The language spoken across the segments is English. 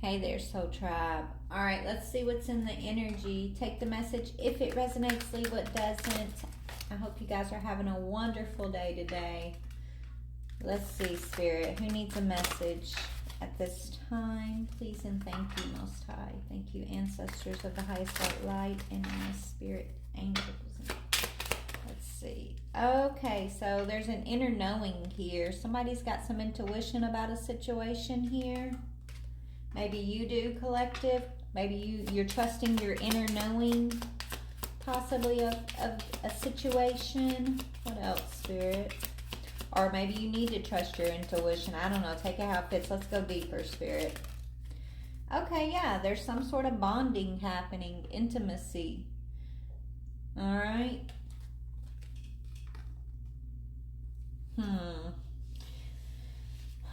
Hey there, Soul Tribe. All right, let's see what's in the energy. Take the message if it resonates, leave what doesn't. I hope you guys are having a wonderful day today. Let's see, Spirit. Who needs a message at this time? Please and thank you, Most High. Thank you, ancestors of the highest light and my spirit angels. Let's see. Okay, so there's an inner knowing here. Somebody's got some intuition about a situation here. Maybe you do, collective. Maybe you're trusting your inner knowing, possibly of a situation. What else, Spirit? Or maybe you need to trust your intuition. I don't know. Take it how it fits. Let's go deeper, Spirit. Okay, yeah. There's some sort of bonding happening. Intimacy. All right.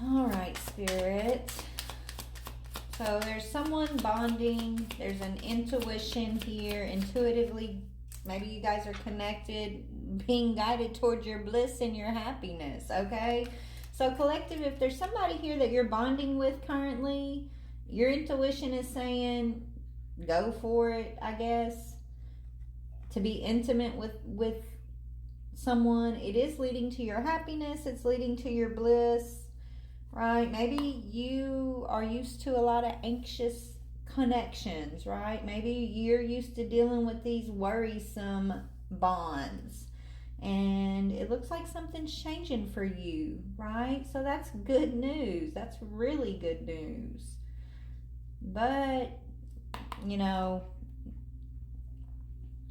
All right, Spirit. So there's someone bonding. There's an intuition here. Intuitively, maybe you guys are connected, being guided towards your bliss and your happiness, okay? So collective, if there's somebody here that you're bonding with currently, your intuition is saying, go for it, I guess. To be intimate with someone, it is leading to your happiness. It's leading to your bliss. Right? Maybe you are used to a lot of anxious connections, right? Maybe you're used to dealing with these worrisome bonds. And it looks like something's changing for you, right? So that's good news. That's really good news. But, you know,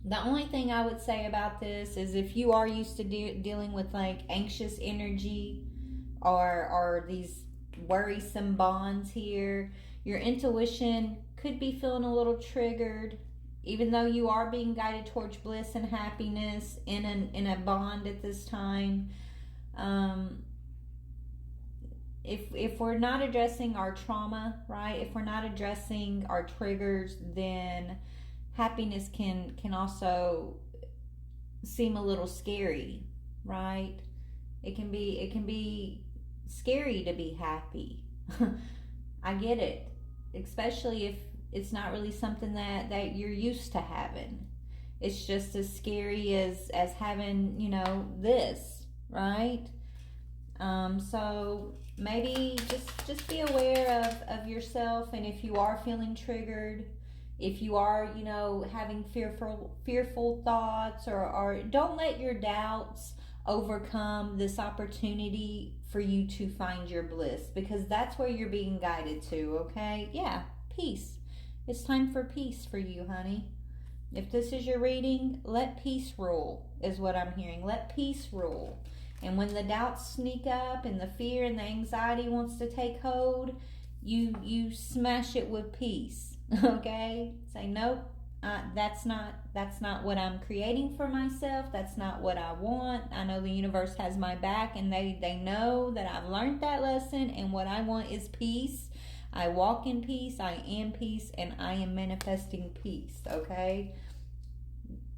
the only thing I would say about this is if you are used to dealing with like anxious energy, or these worrisome bonds here, your intuition could be feeling a little triggered, even though you are being guided towards bliss and happiness in a bond at this time. If we're not addressing our trauma, right? If we're not addressing our triggers, then happiness can also seem a little scary, right? It can be scary to be happy. I get it, especially if it's not really something that you're used to having. It's just as scary as having, this, right? So maybe just be aware of yourself, and if you are feeling triggered, if you are, having fearful thoughts, or don't let your doubts overcome this opportunity for you to find your bliss, because that's where you're being guided to, okay? Yeah, peace. It's time for peace for you, honey. If this is your reading, let peace rule is what I'm hearing. Let peace rule. And when the doubts sneak up and the fear and the anxiety wants to take hold, you smash it with peace, okay? Say, nope. That's not what I'm creating for myself. That's not what I want. I know the universe has my back, and they know that I've learned that lesson, and what I want is peace. I walk in peace, I am peace, and I am manifesting peace, okay?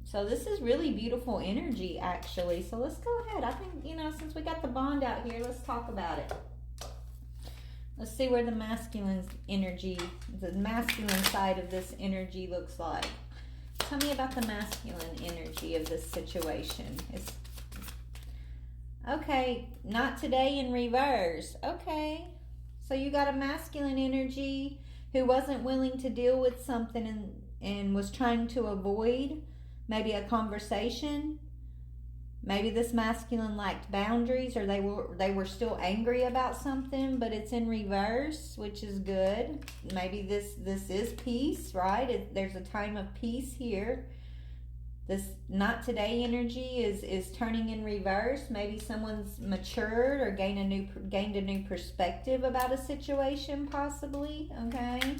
So this is really beautiful energy, actually. So let's go ahead. I think, since we got the bond out here, let's talk about it. Let's see where the masculine energy, the masculine side of this energy looks like. Tell me about the masculine energy of this situation. Okay, not today in reverse. Okay, so you got a masculine energy who wasn't willing to deal with something and was trying to avoid maybe a conversation. Maybe this masculine lacked boundaries, or they were still angry about something, but it's in reverse, which is good. Maybe this is peace, right? There's a time of peace here. This not today energy is turning in reverse. Maybe someone's matured or gained a new perspective about a situation, possibly, okay?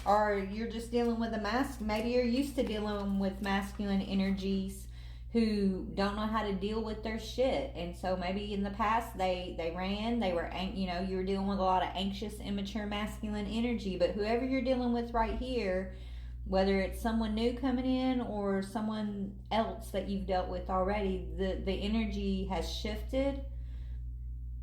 Or you're just dealing with maybe you're used to dealing with masculine energies who don't know how to deal with their shit, and so maybe in the past they were you were dealing with a lot of anxious, immature masculine energy. But whoever you're dealing with right here, whether it's someone new coming in or someone else that you've dealt with already, the energy has shifted.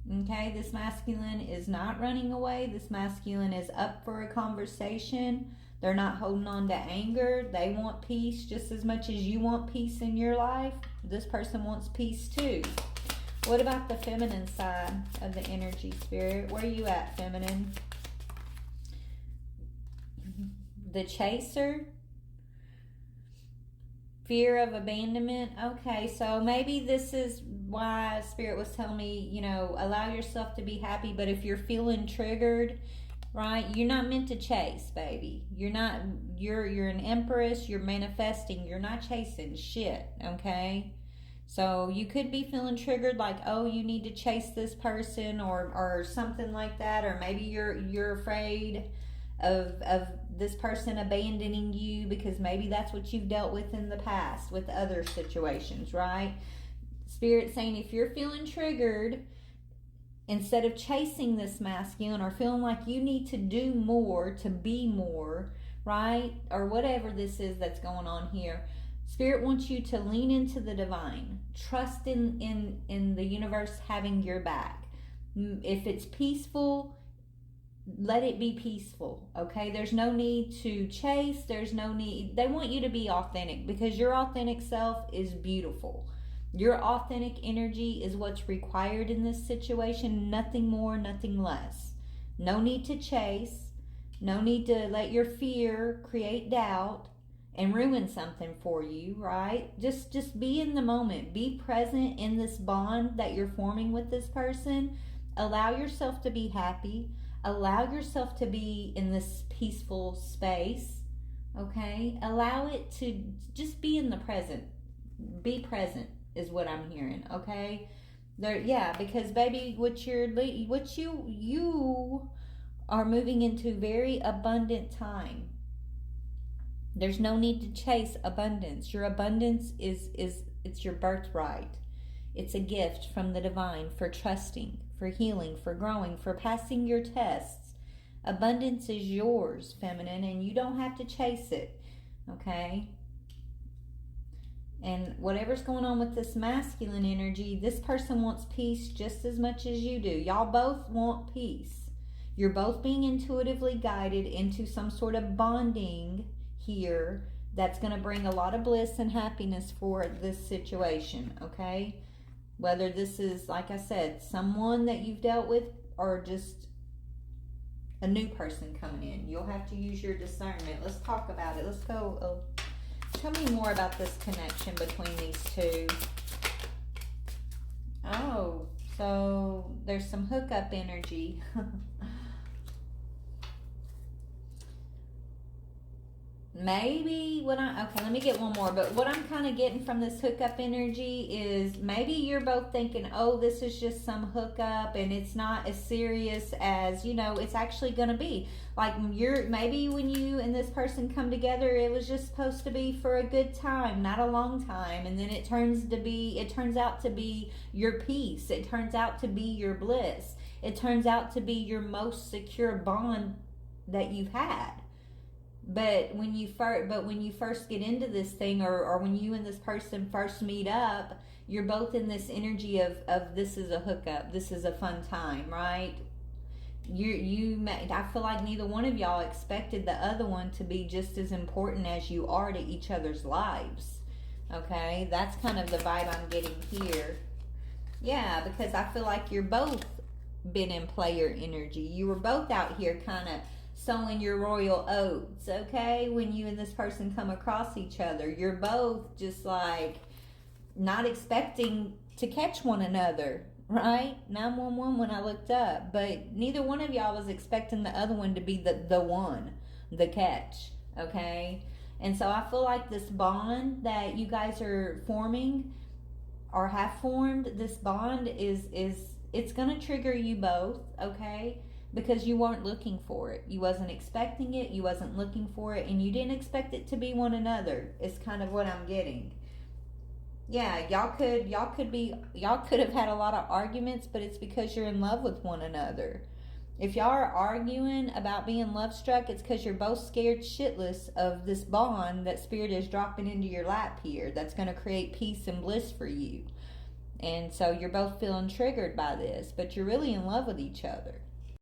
Okay, this masculine is not running away. This masculine is up for a conversation. They're not holding on to anger. They want peace just as much as you want peace in your life. This person wants peace too. What about the feminine side of the energy, Spirit? Where are you at, feminine? The chaser. Fear of abandonment. Okay, so maybe this is why Spirit was telling me, you know, allow yourself to be happy, but if you're feeling triggered, right, you're not meant to chase, baby. You're an empress, you're manifesting, you're not chasing shit, okay? So you could be feeling triggered like, oh, you need to chase this person or something like that, or maybe you're afraid of this person abandoning you because maybe that's what you've dealt with in the past with other situations, right? Spirit saying if you're feeling triggered, instead of chasing this masculine or feeling like you need to do more to be more, right? Or whatever this is that's going on here, Spirit wants you to lean into the divine. Trust in the universe having your back. If it's peaceful, let it be peaceful, okay? There's no need to chase. There's no need. They want you to be authentic because your authentic self is beautiful. Your authentic energy is what's required in this situation. Nothing more, nothing less. No need to chase. No need to let your fear create doubt and ruin something for you, right? Just be in the moment. Be present in this bond that you're forming with this person. Allow yourself to be happy. Allow yourself to be in this peaceful space, okay? Allow it to just be in the present. Be present is what I'm hearing, okay? Because baby, you are moving into very abundant time. There's no need to chase abundance. Your abundance is it's your birthright. It's a gift from the divine for trusting, for healing, for growing, for passing your tests. Abundance is yours, feminine, and you don't have to chase it, okay? And whatever's going on with this masculine energy, this person wants peace just as much as you do. Y'all both want peace. You're both being intuitively guided into some sort of bonding here that's going to bring a lot of bliss and happiness for this situation, okay? Whether this is, like I said, someone that you've dealt with or just a new person coming in. You'll have to use your discernment. Let's talk about it. Let's go. Tell me more about this connection between these two. Oh, so there's some hookup energy. Maybe okay, let me get one more. But what I'm kind of getting from this hookup energy is maybe you're both thinking, oh, this is just some hookup and it's not as serious as, it's actually going to be. Like maybe when you and this person come together, it was just supposed to be for a good time, not a long time. And then it turns out to be your peace. It turns out to be your bliss. It turns out to be your most secure bond that you've had. But when you first get into this thing, or when you and this person first meet up, you're both in this energy of this is a hookup, this is a fun time, right? I feel like neither one of y'all expected the other one to be just as important as you are to each other's lives. Okay, that's kind of the vibe I'm getting here. Yeah, because I feel like you're both been in player energy. You were both out here kind of sowing your royal oats, okay? When you and this person come across each other, you're both just like not expecting to catch one another, right? 911 when I looked up, but neither one of y'all was expecting the other one to be the one, the catch, okay? And so I feel like this bond that you guys are forming or have formed, this bond is it's gonna trigger you both, okay? Because you weren't looking for it. You wasn't expecting it. You wasn't looking for it. And you didn't expect it to be one another. It's kind of what I'm getting. Yeah, y'all could have had a lot of arguments, but it's because you're in love with one another. If y'all are arguing about being love struck, it's because you're both scared shitless of this bond that Spirit is dropping into your lap here. That's going to create peace and bliss for you. And so you're both feeling triggered by this, but you're really in love with each other.